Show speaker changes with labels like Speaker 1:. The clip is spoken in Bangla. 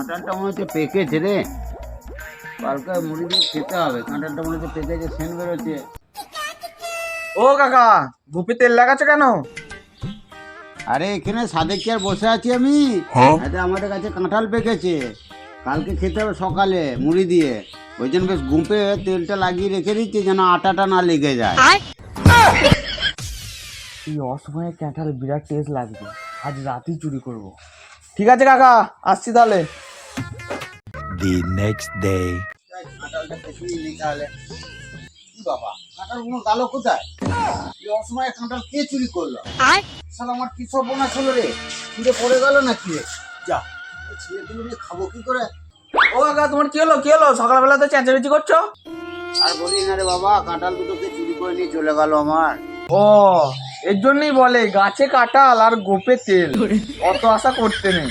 Speaker 1: কাঁঠালটা মনে হচ্ছে পেকেছে রে, কালকে মুড়ি দিয়ে খেতে হবে। কাঁঠালটা মনে হচ্ছে পেকেছে, সেন বেরোচ্ছে।
Speaker 2: ও কাকা, গুপি তেল লাগাচ্ছ কেন?
Speaker 1: আরে এখানে সাদে কি আর বসে আছি আমি? এটা আমাদের কাছে কাঁঠাল পেকেছে, কালকে খেতে হবে সকালে মুড়ি দিয়ে। ওই জন্য বেশ গুঁপে তেলটা লাগিয়ে রেখে দিচ্ছি যেন আটাটা না লেগে যায়।
Speaker 2: এই অসময়ে কাঁঠাল বিরাট টেস্ট লাগবে, আজ রাতেই চুরি করব। ঠিক আছে কাকা, আসছি তাহলে।
Speaker 3: The next day.
Speaker 1: কাঁঠালটা খেতেই নেই তাহলে। কি বাবা, কাঁঠালগুলো গেল কোথায়? এই অসময়ে কাঁঠাল কে চুরি করলো? শালা আমার কি সর্বনাশ হলো রে, ছিঁড়ে পড়ে গেল নাকি রে? যা, ছেলেগুলো নিয়ে খাবো কি করে?
Speaker 2: ও কাকা, তোমার কি হলো? সকালবেলা তো চেঁচামেচি করছো।
Speaker 1: আর বলি না রে বাবা, কাঁঠাল দুটোকে চুরি করে নিয়ে চলে গেল আমার।
Speaker 2: ও, এর জন্যই বলে গাছে কাঁঠাল আর গোপে তেল, অত আশা করতে নেই।